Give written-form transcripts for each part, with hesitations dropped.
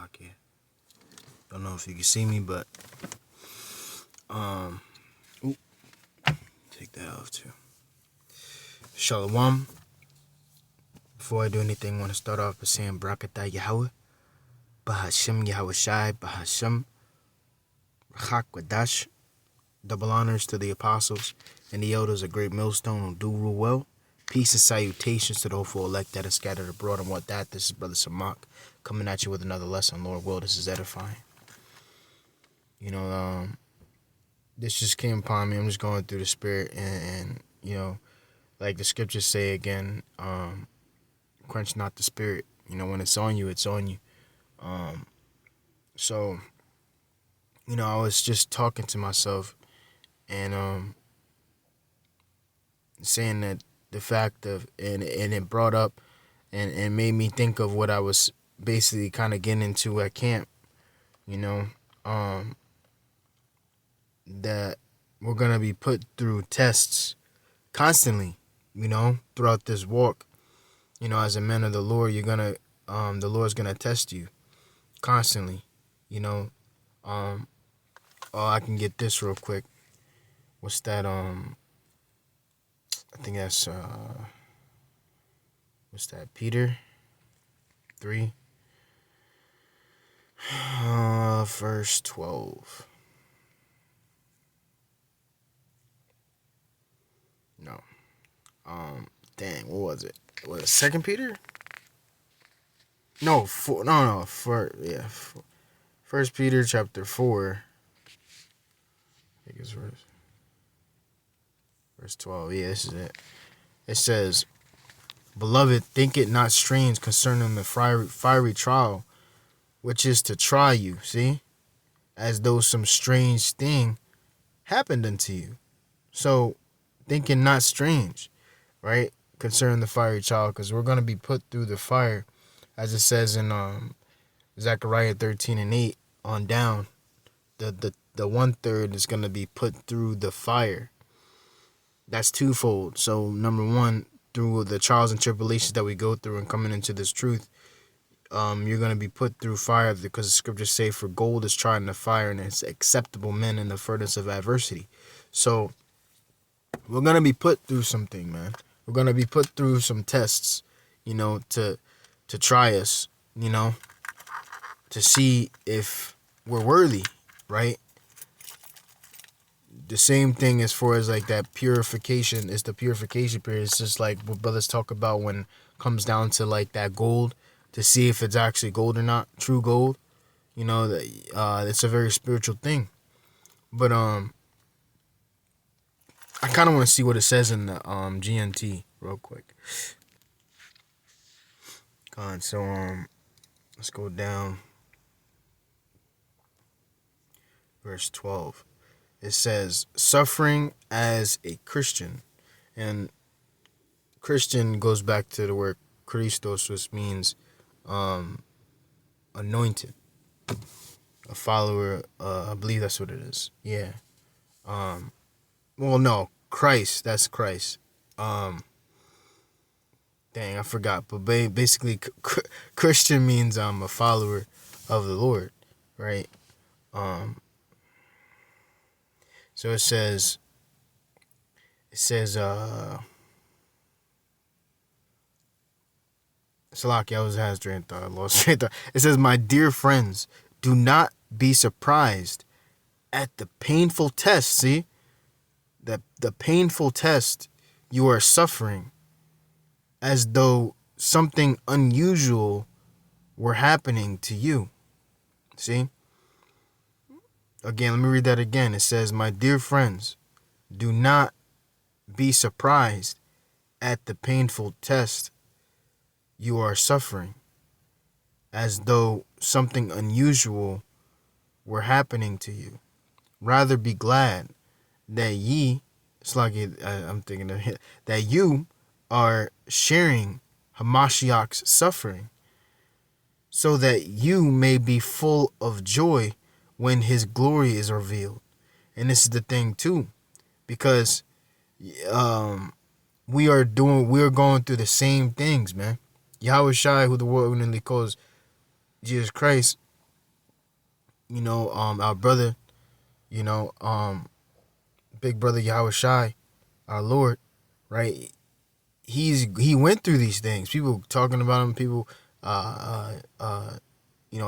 Salakia. Don't know if you can see me, but oop, take that off too. Shalom. Before I do anything, I want to start off by saying Barakatah Yahweh, Bahashim Yahweh Shai, Bahashim, Rachak Wadash. Double honors to the apostles and the elders of Great Millstone who do rule well. Peace and salutations to those who elect that are scattered abroad. And what that, this is Brother Samak coming at you with another lesson. Lord will, this is edifying. This just came upon me. I'm just going through the spirit and like the scriptures say again, quench not the spirit. When it's on you, it's on you. So I was just talking to myself and saying that the fact of, and it brought up and made me think of what I was basically kind of getting into at camp, that we're going to be put through tests constantly, throughout this walk. As a man of the Lord, you're going to, the Lord's going to test you constantly, oh, I can get this real quick. What's that? I think that's, what's that? Peter 3, verse 12. No. Dang, what was it? Was it 2 Peter? No, 4. No. 1 Peter chapter 4. I think it's verse 12. Yeah, this is it. It says, "Beloved, think it not strange concerning the fiery trial, which is to try you, see, as though some strange thing happened unto you." So, thinking not strange, right, concerning the fiery trial, because we're going to be put through the fire, as it says in Zechariah 13:8 on down. The 1/3 is going to be put through the fire. That's twofold. So, number one, through the trials and tribulations that we go through and coming into this truth, you're going to be put through fire, because the scriptures say, "For gold is tried in the fire, and it's acceptable men in the furnace of adversity." So, we're going to be put through something, man. We're going to be put through some tests, to try us, to see if we're worthy, right? The same thing as far as like that purification is the purification period. It's just like what brothers talk about when it comes down to like that gold, to see if it's actually gold or not, true gold. It's a very spiritual thing. But I kind of want to see what it says in the GNT real quick. God, so let's go down. Verse 12. It says, "Suffering as a Christian," and Christian goes back to the word Christos, which means anointed, a follower. I believe that's what it is. Yeah. Well, no, Christ. That's Christ. Dang, I forgot. But basically, Christian means a follower of the Lord, right? So it says, Salaki, I was has train thought, lost train thought. It says, "My dear friends, do not be surprised at the painful test." See, that the painful test you are suffering, as though something unusual were happening to you. See? Again, let me read that again. It says, "My dear friends, do not be surprised at the painful test you are suffering, as though something unusual were happening to you. Rather be glad that that you are sharing Hamashiach's suffering, so that you may be full of joy when his glory is revealed." And this is the thing too, because we are going through the same things, man. Yahweh Shai, who the world ordinarily calls Jesus Christ, our brother, you know, big brother Yahweh Shai, our Lord, right? He went through these things. People talking about him, people,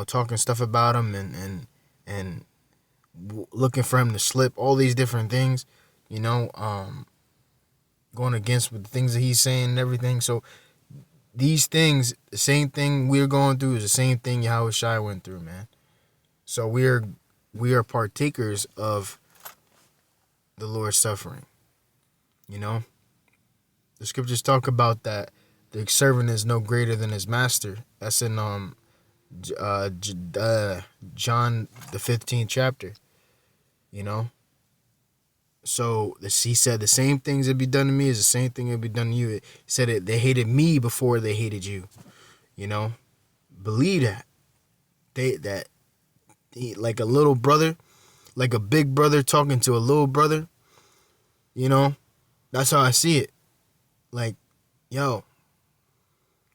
talking stuff about him, and looking for him to slip. All these different things, going against with the things that he's saying and everything. So these things, the same thing we're going through is the same thing Yahweh Shai went through, man. So we are partakers of the Lord's suffering. The scriptures talk about that the servant is no greater than his master. That's in John the 15th chapter. So he said the same things that be done to me is the same thing that be done to you. He said it. They hated me before they hated you. Believe that. Like a little brother, like a big brother talking to a little brother. That's how I see it. Like, yo,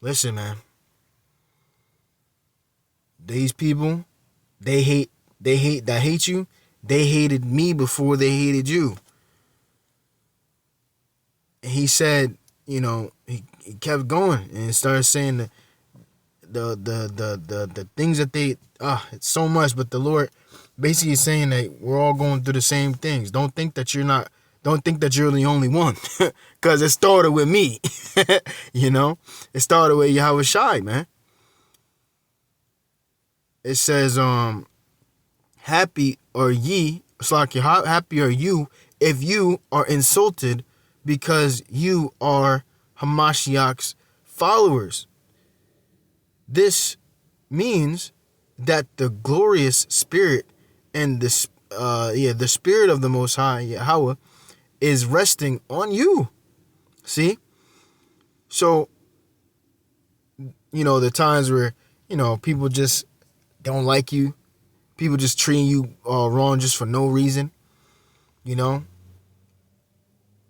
listen, man. These people, they hate you. They hated me before they hated you. And he said, he kept going and started saying the things that they it's so much, but the Lord basically is saying that we're all going through the same things. Don't think that you're the only one. Cause it started with me. It started with Yahweh Shai, man. It says, happy are ye, happy are you if you are insulted because you are Hamashiach's followers. This means that the glorious spirit and the spirit of the Most High Yahweh is resting on you. See? So, the times where, people just don't like you, people just treating you wrong just for no reason,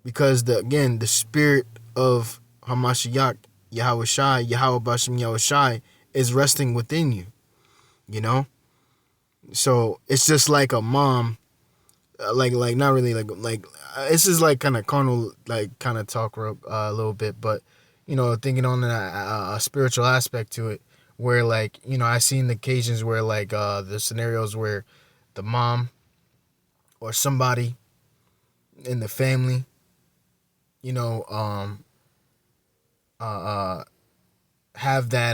because the spirit of Hamashiach, Yahweh Shai, Yahweh Bashem Yahweh Shai is resting within you, So it's just like a mom, like not really like this is like kind of carnal, like kind of talk a little bit, but thinking on a spiritual aspect to it, where like I've seen the occasions where like the scenarios where the mom or somebody in the family, have they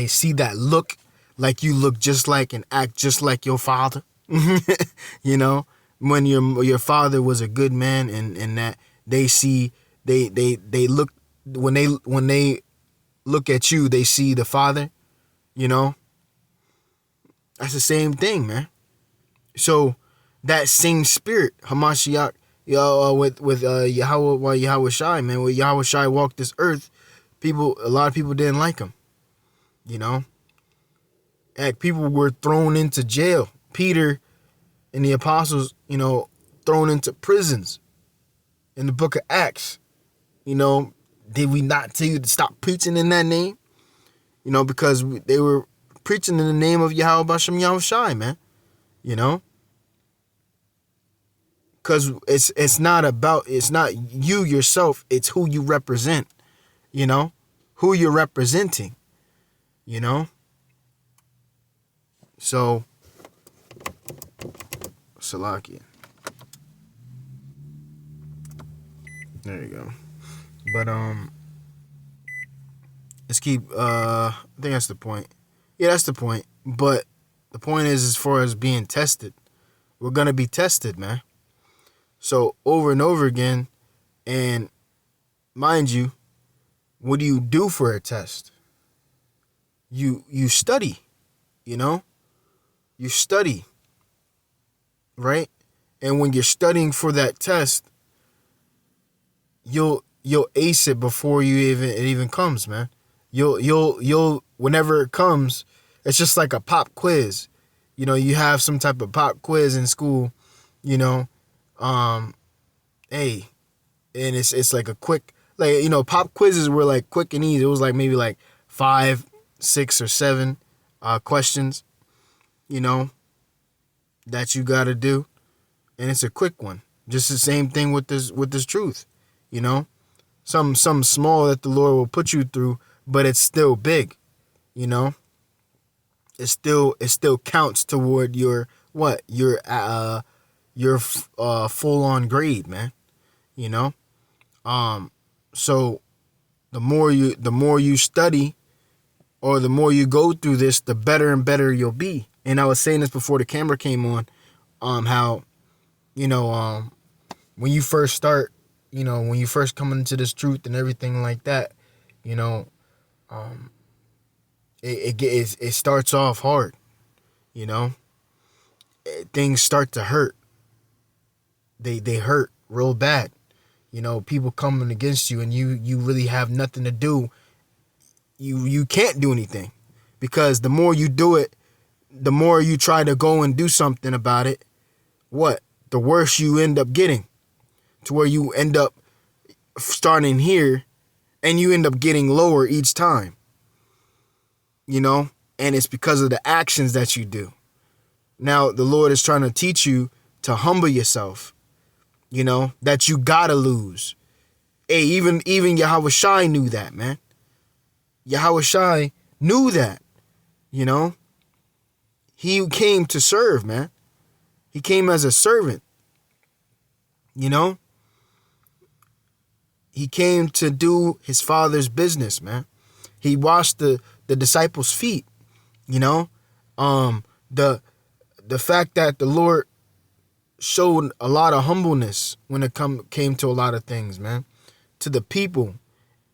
see that look, like you look just like and act just like your father. When your father was a good man, and that they see they look, when they look at you, they see the father. That's the same thing, man. So that same spirit, Hamashiach, with Yahweh Shai, man, when Yahweh Shai walked this earth, a lot of people didn't like him. Heck, people were thrown into jail. Peter and the apostles, thrown into prisons. In the book of Acts, did we not tell you to stop preaching in that name? Because they were preaching in the name of Yahweh Bashem Yahweh Shai, man. Because it's not you yourself, it's who you represent, who you're representing, So, Salakia. There you go. But let's keep. I think that's the point. Yeah, that's the point. But the point is, as far as being tested, we're gonna be tested, man. So over and over again, and mind you, what do you do for a test? You study, You study, right? And when you're studying for that test, you'll ace it before it even comes, man. You'll whenever it comes, it's just like a pop quiz. You have some type of pop quiz in school, hey, and it's like a quick, pop quizzes were like quick and easy. It was like maybe like 5, 6, or 7 questions, you know, that you got to do, and it's a quick one. Just the same thing with this truth, you know, some small that the Lord will put you through, but it's still big, you know. It still counts toward your what your full on grade, man. You know, so the more you study, or the more you go through this, the better and better you'll be. And I was saying this before the camera came on, how, you know, when you first start, you know, when you first come into this truth and everything like that, you know, it starts off hard, you know. Things start to hurt. They hurt real bad. You know, people coming against you, and you really have nothing to do. You can't do anything, because the more you do it, the more you try to go and do something about it, the worse you end up getting, to where you end up starting here and you end up getting lower each time. You know, and it's because of the actions that you do. Now the Lord is trying to teach you to humble yourself, you know, that you gotta lose. Hey, even Yahweh Shai knew that, man. Yahweh Shai knew that, you know. He came to serve, man. He came as a servant, you know. He came to do his Father's business, man. He washed the disciples' feet, you know. The fact that the Lord showed a lot of humbleness when it came to a lot of things, man. To the people,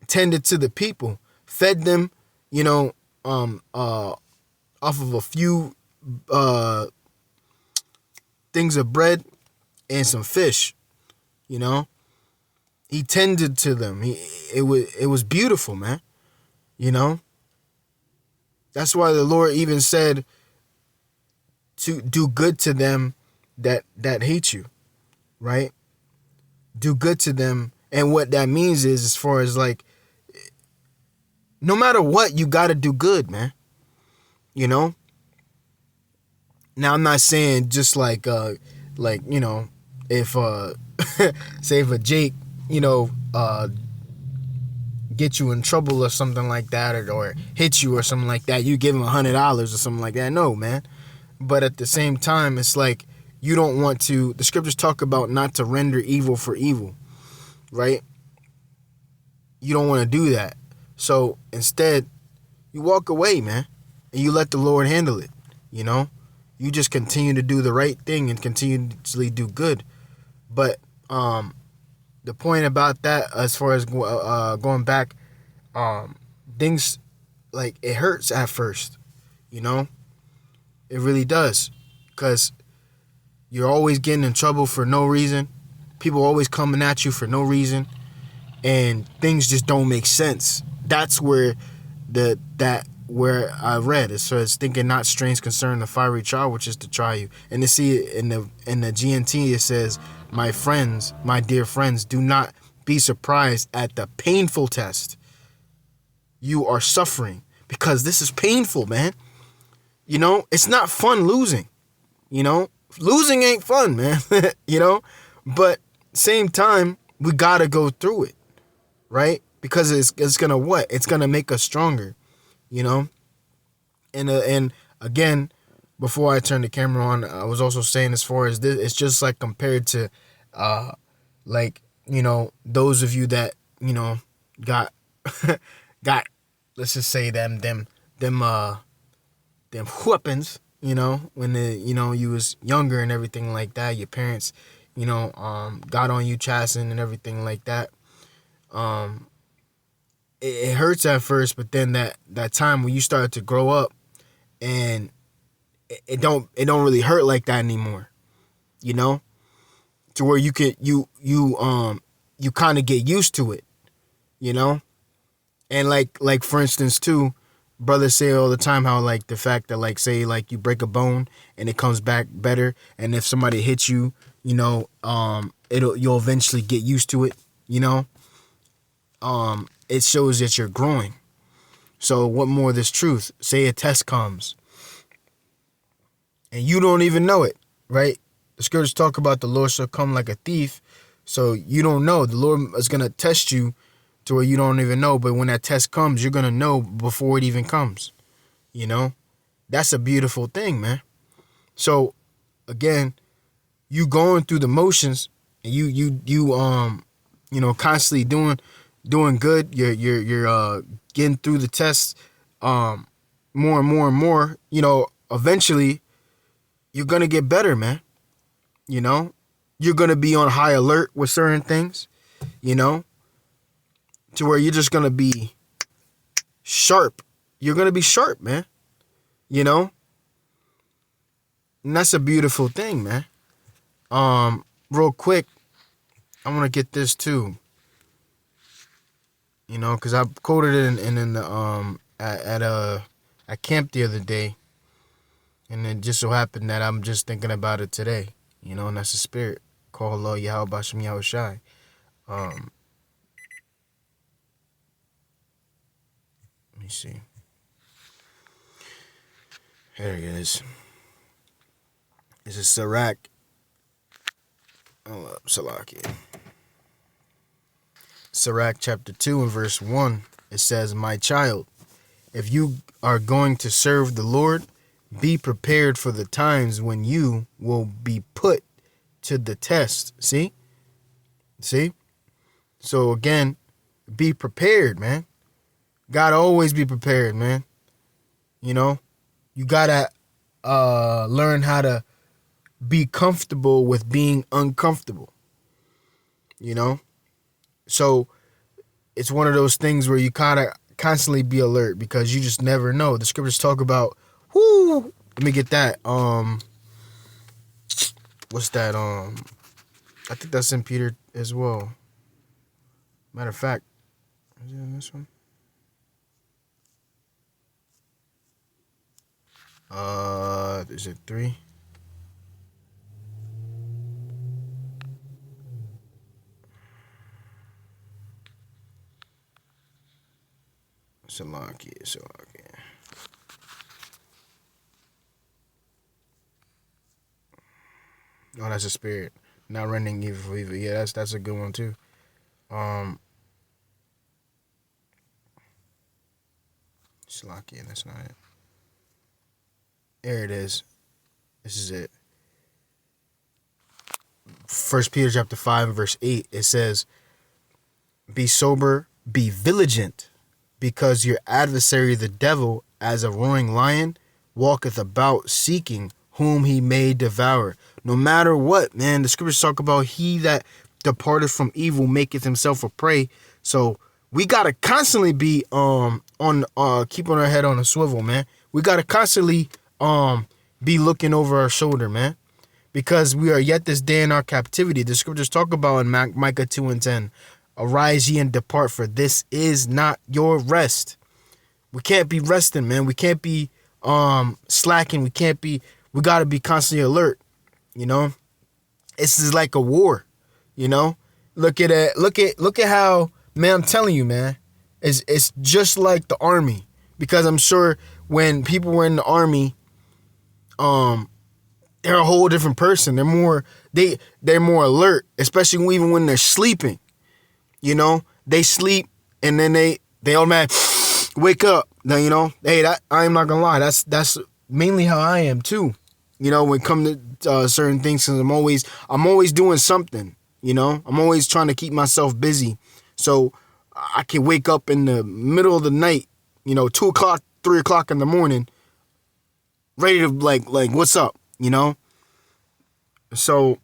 tended to the people, fed them, you know, off of a few things of bread and some fish, you know. He tended to them. It was beautiful, man. You know. That's why the Lord even said to do good to them that hate you, right? Do good to them. And what that means is, as far as like, no matter what, you got to do good, man. You know? Now, I'm not saying just like, you know, if, say if a Jake, you know, get you in trouble or something like that, or hit you or something like that, you give him $100 or something like that. No, man. But at the same time, it's like, you don't want to, the scriptures talk about not to render evil for evil, right? You don't want to do that. So instead, you walk away, man, and you let the Lord handle it, you know? You just continue to do the right thing and continuously do good. But the point about that, as far as going back, things, like, it hurts at first, you know? It really does, because you're always getting in trouble for no reason. People always coming at you for no reason, and things just don't make sense. That's where where I read it says, thinking not strange concerning the fiery trial, which is to try you. And to see it in the GNT, it says, my friends, my dear friends, do not be surprised at the painful test you are suffering, because this is painful, man. You know, it's not fun losing. You know, losing ain't fun, man. You know, but same time, we gotta go through it, right? Because it's gonna what? It's gonna make us stronger, you know. And again, before I turn the camera on, I was also saying, as far as this, it's just like compared to, like, you know, those of you that, you know, got let's just say them weapons, you know, when you was younger and everything like that, your parents, you know, got on you, chastening and everything like that. It hurts at first, but then that time when you start to grow up, and it don't really hurt like that anymore, you know, to where you kind of get used to it, you know. And like for instance too, brothers say all the time how, like, the fact that, like, say, like, you break a bone and it comes back better, and if somebody hits you, you know, you'll eventually get used to it, you know. It shows that you're growing. So what more of this truth? Say a test comes and you don't even know it, right? The scriptures talk about the Lord shall come like a thief, so you don't know. The Lord is going to test you to where you don't even know, but when that test comes, you're going to know before it even comes, you know? That's a beautiful thing, man. So, again, you going through the motions, and you constantly doing good. You're getting through the tests, more and more and more. Eventually, you're gonna get better, man. You're gonna be on high alert with certain things. To where you're just gonna be sharp. You're gonna be sharp, man. And that's a beautiful thing, man. Real quick, I want to get this too. Because I quoted it in the at camp the other day, and it just so happened that I'm just thinking about it today. And that's the spirit. Call Allah Yahweh Bashem Yahweh Shai. Let me see. Here it is. This is Sirach. Salakia. Sirach chapter 2 and verse 1. It says, "My child, if you are going to serve the Lord, be prepared for the times when you will be put to the test." See? So again, be prepared, man. Gotta always be prepared, man. You gotta learn how to be comfortable with being uncomfortable. So it's one of those things where you gotta constantly be alert, because you just never know. The scriptures talk about, let me get that. What's that? I think that's in Peter as well. Matter of fact, is it in this one? Is it 3? Salakia. Oh, that's a spirit. Not rendering evil for evil. Yeah, that's a good one too. Salakia, that's not it. There it is. This is it. 1 Peter chapter 5 and verse 8. It says, "Be sober, be vigilant, because your adversary the devil, as a roaring lion, walketh about seeking whom he may devour." No matter what, man, the scriptures talk about he that departed from evil maketh himself a prey. So we gotta constantly be keeping our head on a swivel, man. We gotta constantly be looking over our shoulder, man, because we are yet this day in our captivity. The scriptures talk about in Micah 2 and 10, "Arise ye and depart, for this is not your rest." We can't be resting, man. We can't be slacking. We gotta be constantly alert. This is like a war. Look at how, man, I'm telling you, man, it's just like the army. Because I'm sure when people were in the army, they're a whole different person. They're more alert, especially even when they're sleeping. They sleep and then they automatically wake up. Now, hey, I'm not gonna lie, that's mainly how I am too. When it comes to certain things, because I'm always doing something. I'm always trying to keep myself busy, so I can wake up in the middle of the night, 2 o'clock, 3 o'clock in the morning, ready to like what's up, So,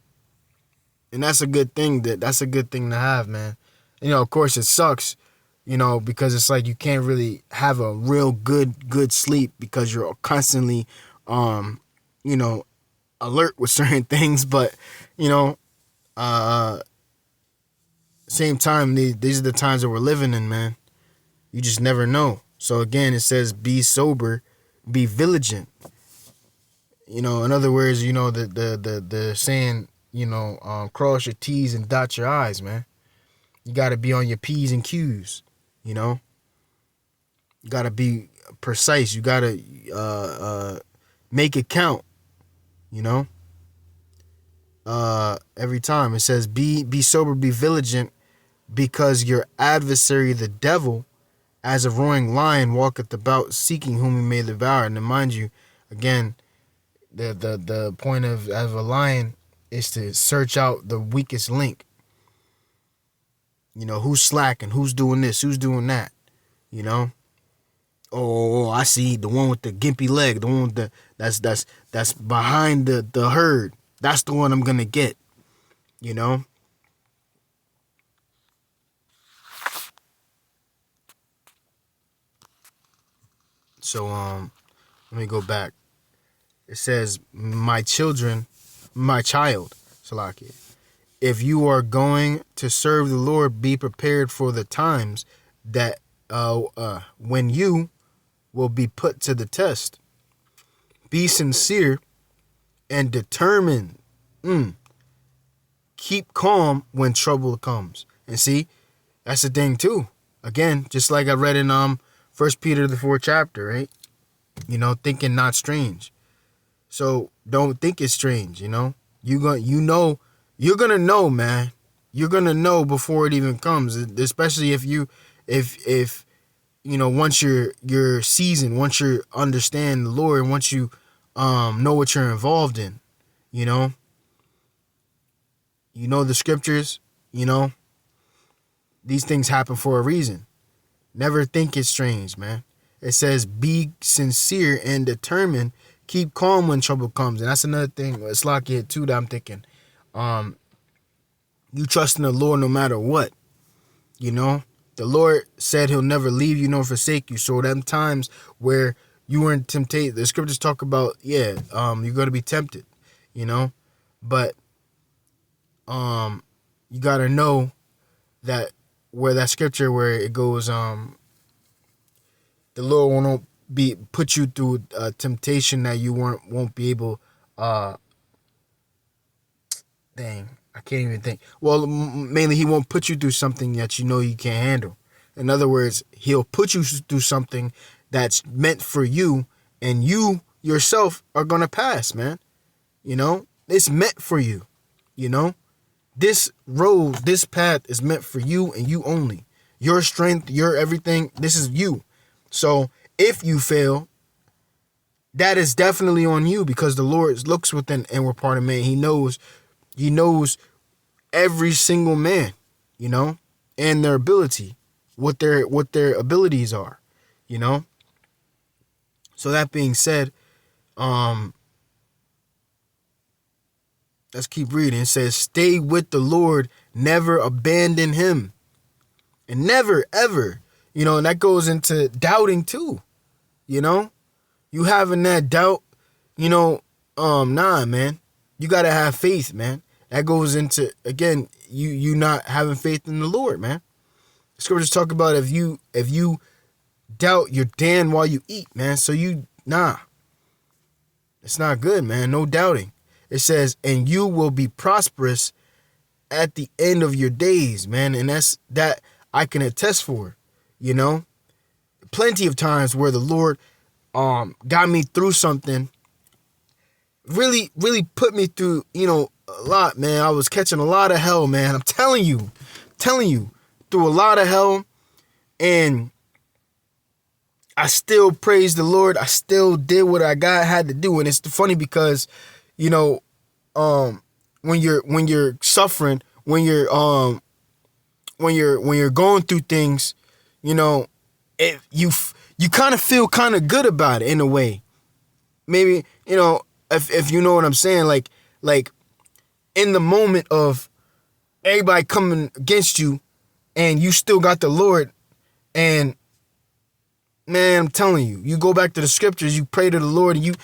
and that's a good thing. That's a good thing to have, man. Of course it sucks, because it's like you can't really have a real good sleep because you're constantly, alert with certain things. But, same time, these are the times that we're living in, man. You just never know. So again, it says, "Be sober, be vigilant." In other words, the saying, cross your T's and dot your I's, man. You got to be on your P's and Q's. You got to be precise. You got to make it count. you know. Every time it says, be sober, be vigilant, because your adversary, the devil, as a roaring lion, walketh about seeking whom he may devour. And to mind you, again, the point of a lion is to search out the weakest link. You know, who's slacking, who's doing this, who's doing that, you know. Oh, I see the one with the gimpy leg, the one with the that's behind the herd. That's the one I'm gonna get, you know. So let me go back. It says, my children, my child, Salakia, if you are going to serve the Lord, be prepared for the times that when you will be put to the test. Be sincere and determined. Keep calm when trouble comes. And see, that's the thing too. Again, just like I read in 1 Peter the 4th chapter, right? You know, thinking not strange. So don't think it's strange, you know. You're gonna know, man. You're gonna know before it even comes. Especially if you know, once you're seasoned, once you understand the Lord, and once you know what you're involved in, you know the scriptures, you know, these things happen for a reason. Never think it's strange, man. It says, be sincere and determined. Keep calm when trouble comes. And that's another thing, it's like it too, that I'm thinking. You trust in the Lord no matter what, you know. The Lord said he'll never leave you nor forsake you. So them times where you were in temptation, the scriptures talk about, you're going to be tempted, you know. But you got to know that where that scripture where it goes, the Lord won't put you through a temptation that you won't be able, I can't even think. Well, mainly he won't put you through something that you know you can't handle. In other words, he'll put you through something that's meant for you, and you yourself are going to pass, man. You know, it's meant for you, you know. This road, this path is meant for you and you only. Your strength, your everything, this is you. So if you fail, that is definitely on you, because the Lord looks within inward part of man. He knows every single man, you know, and their ability, what their abilities are, you know. So that being said, let's keep reading. It says, stay with the Lord, never abandon him. And never, ever, you know, and that goes into doubting too, you know. You having that doubt, you know, nah, man. You got to have faith, man. That goes into, again, you not having faith in the Lord, man. The scriptures talk about if you doubt, you're damned while you eat, man. So it's not good, man. No doubting. It says, and you will be prosperous at the end of your days, man. And that I can attest for, you know. Plenty of times where the Lord got me through something, really, really put me through, you know, a lot, man. I was catching a lot of hell, man. I'm telling you, through a lot of hell, and I still praised the Lord. I still did what I had to do. And it's funny because, you know, when you're suffering, when you're going through things, you know, you kind of feel kind of good about it in a way. Maybe, you know, if you know what I'm saying, like in the moment of everybody coming against you, and you still got the Lord, and man, I'm telling you, you go back to the scriptures, you pray to the Lord, and you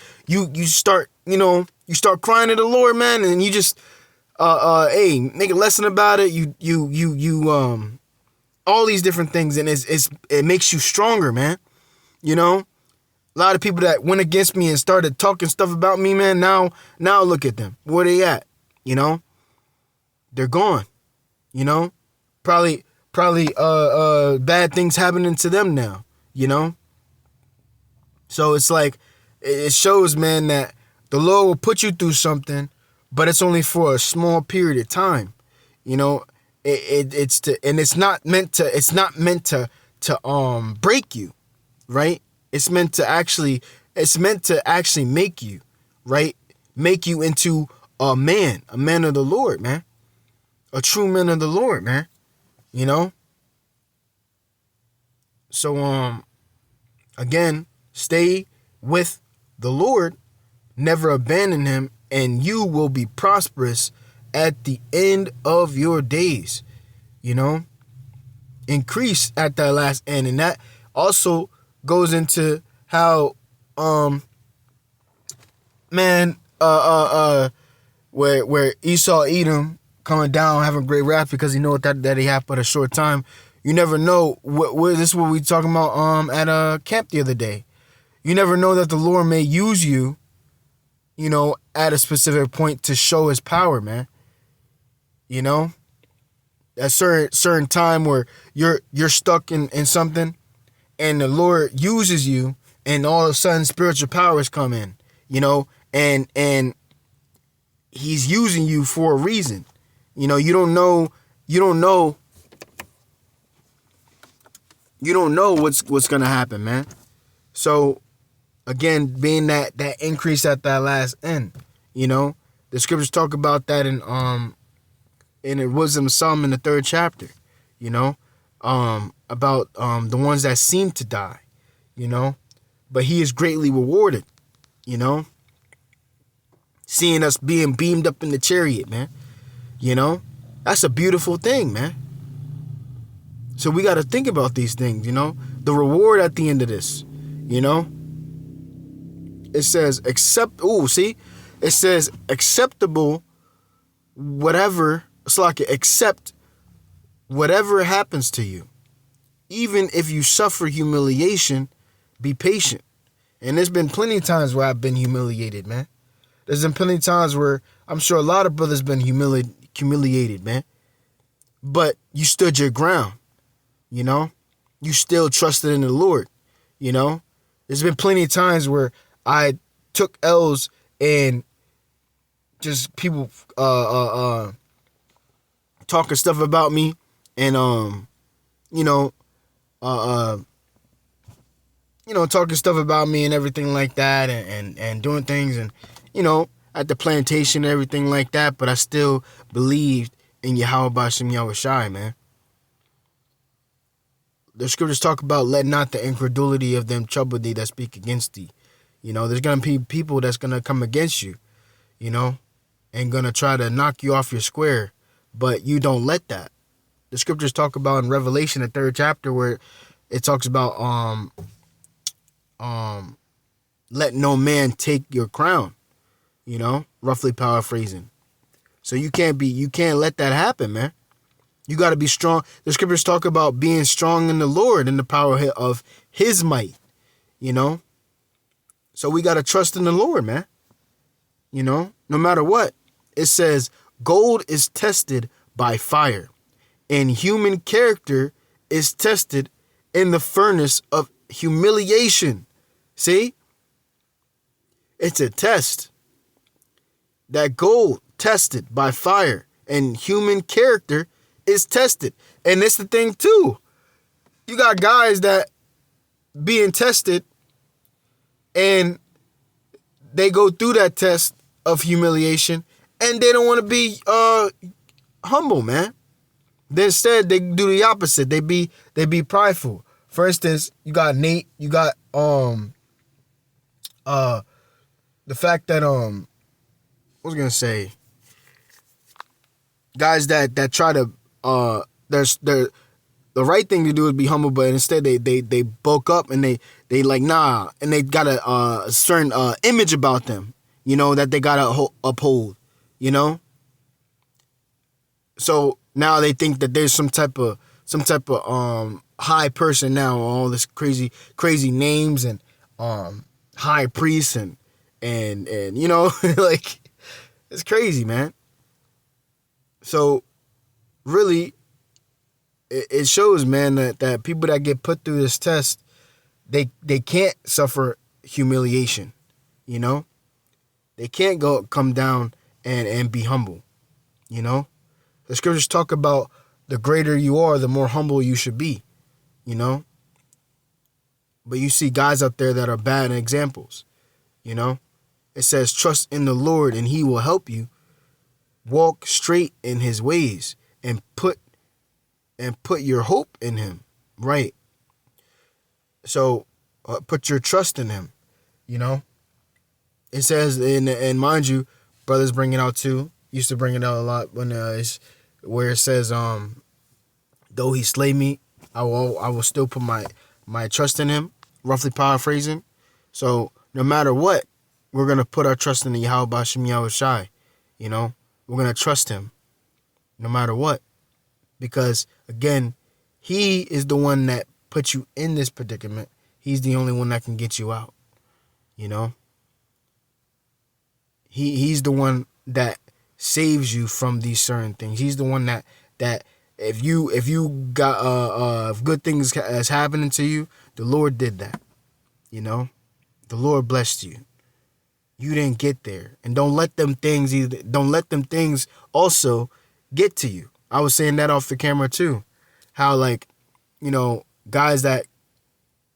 start, you know, you start crying to the Lord, man, and you just make a lesson about it. You all these different things, and it makes you stronger, man. You know, a lot of people that went against me and started talking stuff about me, man, now look at them. Where they at? You know? They're gone. You know? Probably bad things happening to them now, you know? So it's like, it shows, man, that The Lord will put you through something, but it's only for a small period of time. You know, it's not meant to break you, right? It's meant to actually make you, right? Make you into a man of the Lord, man. A true man of the Lord, man. You know? So again, stay with the Lord, never abandon him, and you will be prosperous at the end of your days. You know? Increase at that last end. And that also goes into how where Esau Edom coming down having great wrath because he know that he had but a short time. You never know this is what we talking about at a camp the other day. You never know that the Lord may use you, you know, at a specific point to show his power, man. You know? At certain time where you're stuck in something and the Lord uses you and all of a sudden spiritual powers come in, you know, and he's using you for a reason. You know, you don't know what's gonna happen, man. So again, being that increase at that last end, you know, the scriptures talk about that in the Wisdom of Solomon, the 3rd chapter, you know, about the ones that seem to die, you know, but he is greatly rewarded, you know, seeing us being beamed up in the chariot, man, you know, that's a beautiful thing, man. So we got to think about these things, you know, the reward at the end of this, you know. It says it says acceptable whatever. It's like accept whatever happens to you. Even if you suffer humiliation, be patient. And there's been plenty of times where I've been humiliated, man. There's been plenty of times where I'm sure a lot of brothers been humiliated, man. But you stood your ground, you know. You still trusted in the Lord, you know. There's been plenty of times where I took L's and just people talking stuff about me and talking stuff about me and everything like that and doing things and at the plantation and everything like that, but I still believed in Yahweh Bashim Yahushai, man. The scriptures talk about let not the incredulity of them trouble thee that speak against thee. You know, there's gonna be people that's gonna come against you, you know, and gonna try to knock you off your square. But you don't let that. The scriptures talk about in Revelation, the 3rd chapter, where it talks about let no man take your crown, you know, roughly paraphrasing. So you can't let that happen, man. You got to be strong. The scriptures talk about being strong in the Lord and the power of his might, you know. So we got to trust in the Lord, man. You know, no matter what. It says, gold is tested by fire, and human character is tested in the furnace of humiliation. See? It's a test. That gold tested by fire, and human character is tested. And it's the thing too. You got guys that being tested and they go through that test of humiliation and they don't want to be humble, man. Instead, they do the opposite. They be prideful. For instance, you got Nate, you got the fact that what was I gonna say? Guys that try to there's the right thing to do is be humble, but instead they bulk up and they like nah, and they got a certain image about them, you know, that they gotta uphold, you know. So now they think that there's some type of high person now, all this crazy names and high priests and you know like it's crazy, man. So really it shows, man, that people that get put through this test, they can't suffer humiliation, you know. They can't come down and be humble. You know, the scriptures talk about the greater you are, the more humble you should be. You know, but you see guys out there that are bad examples. You know, it says trust in the Lord and He will help you. Walk straight in His ways and put your hope in Him. Right. So put your trust in Him. You know, it says, and mind you, brothers bring it out too. Used to bring it out a lot when it's where it says, though He slay me, I will still put my trust in Him. Roughly paraphrasing. So no matter what, we're gonna put our trust in the Yahweh B'Shem Yahweh Shai. You know, we're gonna trust Him no matter what, because again, He is the one that put you in this predicament. He's the only one that can get you out. You know, He's the one that saves you from these certain things. He's the one that if you got if good things has happening to you, the Lord did that. You know, the Lord blessed you. You didn't get there, and don't let them things also get to you. I was saying that off the camera too, how like, you know, guys that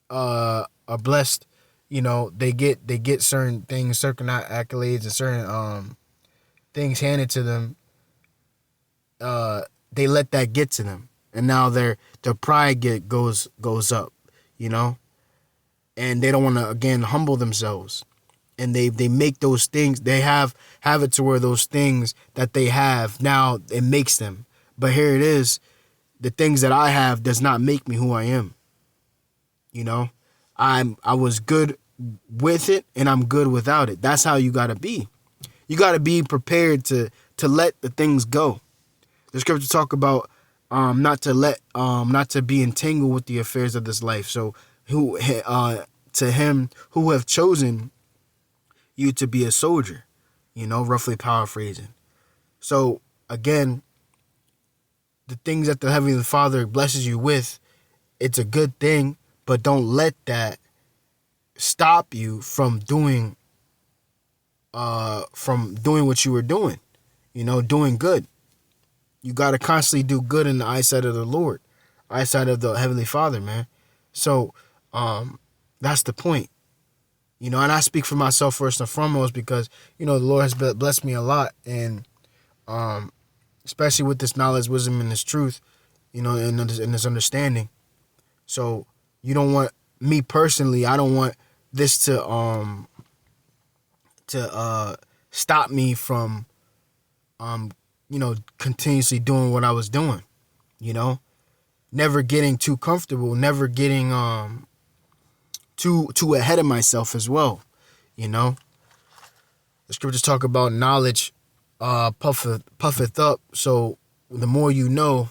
are blessed, you know, they get certain things, certain accolades, and certain things handed to them. They let that get to them, and now their pride goes up, you know, and they don't want to again humble themselves, and they make those things, they have it to where those things that they have now, it makes them. But here it is, the things that I have does not make me who I am. You know, I was good with it, and I'm good without it. That's how you gotta be. You gotta be prepared to let the things go. The scripture talk about not to be entangled with the affairs of this life. So to him who have chosen you to be a soldier, you know, roughly paraphrasing. So again, the things that the Heavenly Father blesses you with, it's a good thing, but don't let that stop you from doing what you were doing, you know, doing good. You got to constantly do good in the eyesight of the Lord, eyesight of the Heavenly Father, man. So that's the point. You know, and I speak for myself first and foremost because, you know, the Lord has blessed me a lot, and especially with this knowledge, wisdom, and this truth, you know, and this understanding. So you don't want, me personally, I don't want this to stop me from you know, continuously doing what I was doing, you know, never getting too comfortable, never getting too ahead of myself as well, you know. The scriptures talk about knowledge puffeth up. So the more you know,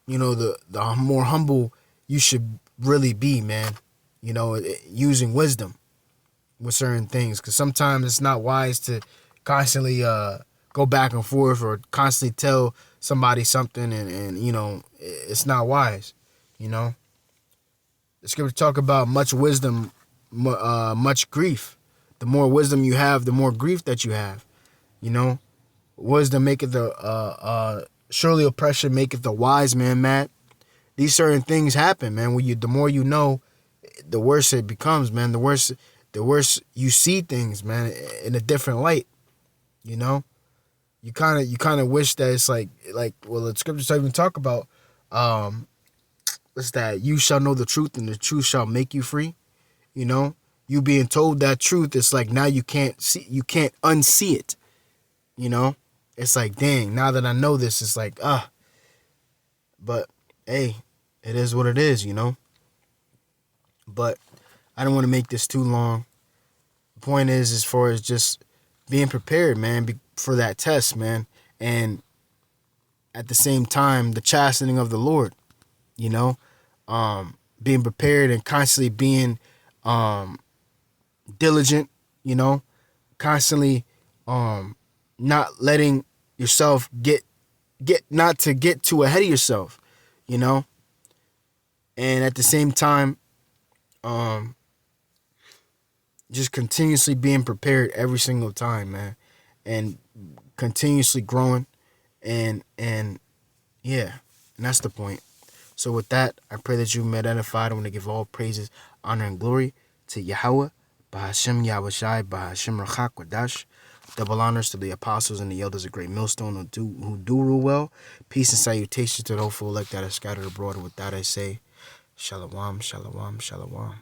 the more humble you should really be, man. You know, using wisdom with certain things, because sometimes it's not wise to constantly go back and forth or constantly tell somebody something, and you know, it's not wise. You know, the scripture talk about much wisdom, much grief. The more wisdom you have, the more grief that you have. You know, wisdom maketh surely oppression maketh the wise man mad. These certain things happen, man. The more you know, the worse it becomes, man. The worse you see things, man, in a different light. You know, you kind of wish that it's like well, the scriptures even talk about what's that? You shall know the truth, and the truth shall make you free. You know, you being told that truth, it's like now you can't unsee it. You know, it's like, dang, now that I know this, it's like but hey, it is what it is, you know. But I don't want to make this too long. The point is, as far as just being prepared, man, for that test, man, and at the same time, the chastening of the Lord, you know, being prepared and constantly being diligent, you know, constantly not letting yourself get too ahead of yourself, you know, and at the same time, just continuously being prepared every single time, man. and continuously growing, and yeah, and that's the point. So with that, I pray that you've been edified. I want to give all praises, honor, and glory to Yahweh, Bahashem Yahushai, Bahashem Rachak Wadash. Double honors to the apostles and the elders of Great Millstone who do rule well. Peace and salutations to the hopeful elect that are scattered abroad. With that I say, Shalom, Shalom, Shalom.